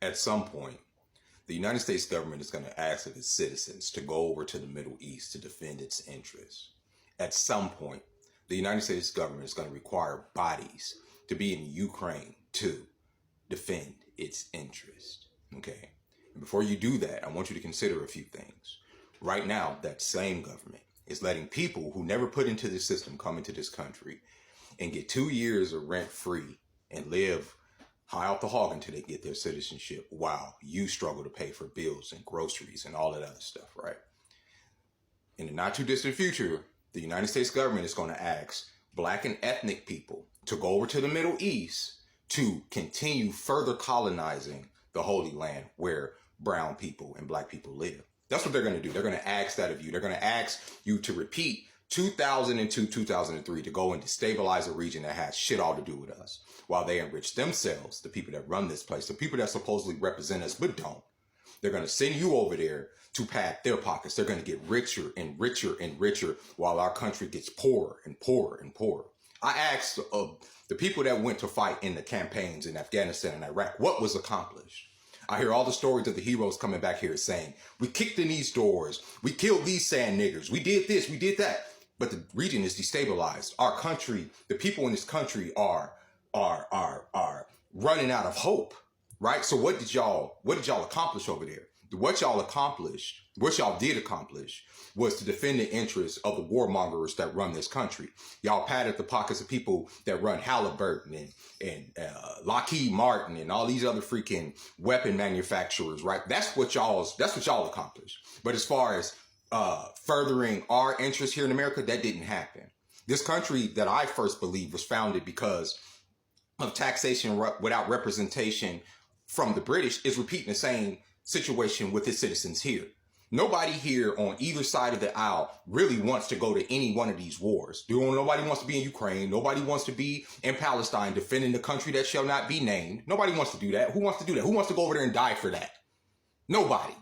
At some point, the United States government is going to ask of its citizens to go over to the Middle East to defend its interests. At some point, the United States government is going to require bodies to be in Ukraine to defend its interest. Okay? And before you do that, I want you to consider a few things. Right now, that same government is letting people who never put into the system come into this country and get 2 years of rent free and live high off the hog until they get their citizenship while you struggle to pay for bills and groceries and all that other stuff, right? In the not too distant future, the United States government is going to ask black and ethnic people to go over to the Middle East to continue further colonizing the Holy Land where brown people and black people live. That's what they're going to do. They're going to ask that of you. They're going to ask you to repeat 2002, 2003 to go and destabilize a region that has shit all to do with us while they enrich themselves, the people that run this place, the people that supposedly represent us but don't. They're going to send you over there to pad their pockets. They're going to get richer and richer and richer while our country gets poorer and poorer and poorer. I asked the people that went to fight in the campaigns in Afghanistan and Iraq, what was accomplished? I hear all the stories of the heroes coming back here saying, we kicked in these doors, we killed these sand niggers, we did this, we did that. But the region is destabilized. Our country, the people in this country are running out of hope, right? So what did y'all accomplish over there? What y'all did accomplish was to defend the interests of the warmongers that run this country. Y'all padded the pockets of people that run Halliburton and Lockheed Martin and all these other freaking weapon manufacturers, right? That's what y'all accomplished. But as far as furthering our interests here in America, that didn't happen. This country that I first believe was founded because of taxation without representation from the British is repeating the same situation with its citizens here. Nobody here on either side of the aisle really wants to go to any one of these wars. Nobody wants to be in Ukraine. Nobody wants to be in Palestine defending the country that shall not be named. Nobody wants to do that. Who wants to do that? Who wants to go over there and die for that? Nobody,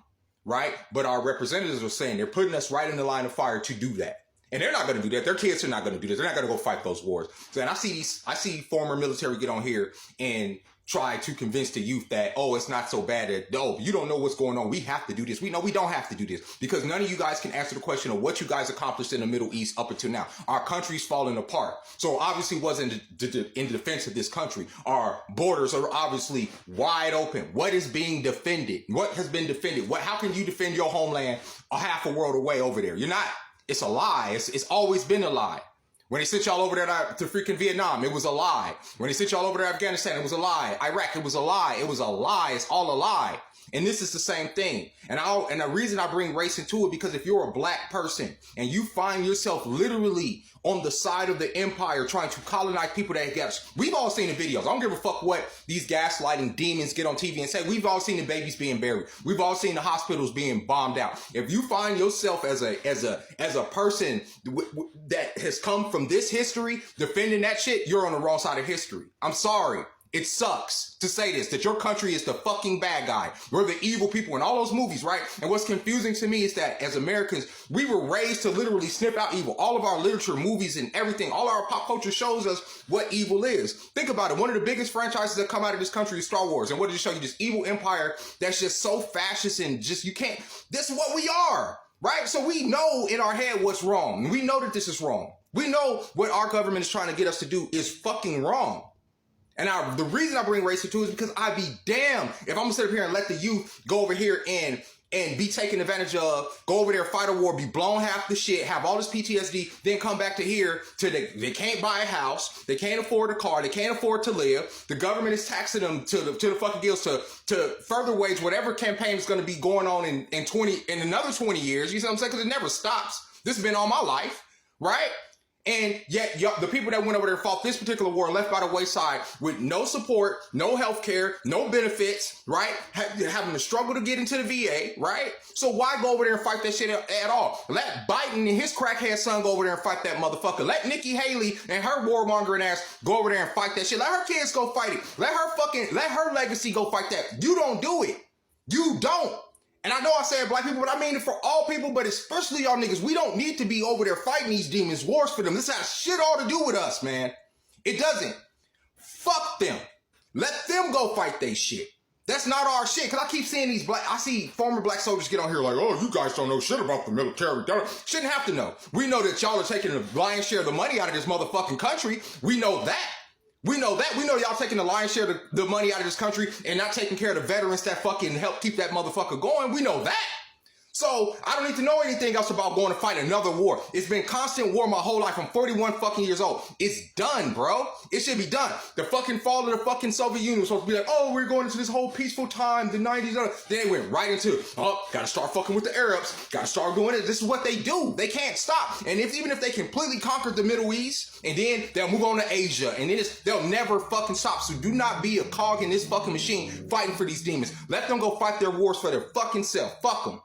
right? But our representatives are saying they're putting us right in the line of fire to do that. And they're not going to do that. Their kids are not going to do this. They're not going to go fight those wars. So, and I see former military get on here and try to convince the youth that, oh, it's not so bad that, oh, you don't know what's going on. We have to do this. We know we don't have to do this because none of you guys can answer the question of what you guys accomplished in the Middle East up until now. Our country's falling apart. So obviously wasn't in defense of this country. Our borders are obviously wide open. What is being defended? What has been defended? How can you defend your homeland a half a world away over there? You're not. It's a lie. It's always been a lie. When they sent y'all over there to freaking Vietnam, it was a lie. When they sent y'all over there to Afghanistan, it was a lie. Iraq, it was a lie. It was a lie. It's all a lie. And this is the same thing. And the reason I bring race into it, because if you're a black person and you find yourself literally on the side of the empire trying to colonize people that get, we've all seen the videos. I don't give a fuck what these gaslighting demons get on TV and say. We've all seen the babies being buried. We've all seen the hospitals being bombed out. If you find yourself as a person that has come from this history defending that shit, you're on the wrong side of history. I'm sorry. It sucks to say this, that your country is the fucking bad guy. We're the evil people in all those movies, right? And what's confusing to me is that as Americans, we were raised to literally sniff out evil. All of our literature, movies, and everything, all our pop culture shows us what evil is. Think about it. One of the biggest franchises that come out of this country is Star Wars. And what did it show you? This evil empire that's just so fascist and just, you can't, this is what we are, right? So we know in our head what's wrong. We know that this is wrong. We know what our government is trying to get us to do is fucking wrong. And the reason I bring race into it is because I'd be damned if I'm gonna sit up here and let the youth go over here and be taken advantage of, go over there, fight a war, be blown half the shit, have all this PTSD, then come back to here they can't buy a house, they can't afford a car, they can't afford to live. The government is taxing them to the fucking gills to further wage whatever campaign is gonna be going on in another 20 years. You see what I'm saying? Because it never stops. This has been all my life, right? And yet, the people that went over there fought this particular war left by the wayside with no support, no health care, no benefits, right? Having to struggle to get into the VA, right? So why go over there and fight that shit at all? Let Biden and his crackhead son go over there and fight that motherfucker. Let Nikki Haley and her warmongering ass go over there and fight that shit. Let her kids go fight it. Let her legacy go fight that. You don't do it. You don't. And I know I said black people, but I mean it for all people, but especially y'all niggas. We don't need to be over there fighting these demons' wars for them. This has shit all to do with us, man. It doesn't. Fuck them. Let them go fight they shit. That's not our shit. Cause I keep seeing I see former black soldiers get on here like, oh, you guys don't know shit about the military. Shouldn't have to know. We know that y'all are taking the lion's share of the money out of this motherfucking country. We know that. We know that. We know y'all taking the lion's share of the money out of this country and not taking care of the veterans that fucking help keep that motherfucker going. We know that. So I don't need to know anything else about going to fight another war. It's been constant war my whole life. I'm 41 fucking years old. It's done, bro. It should be done. The fucking fall of the fucking Soviet Union was supposed to be like, oh, we're going into this whole peaceful time, the 90s. Then they went right into, oh, gotta start fucking with the Arabs. Gotta start doing it. This is what they do. They can't stop. And even if they completely conquered the Middle East, and then they'll move on to Asia, and then they'll never fucking stop. So do not be a cog in this fucking machine fighting for these demons. Let them go fight their wars for their fucking self. Fuck them.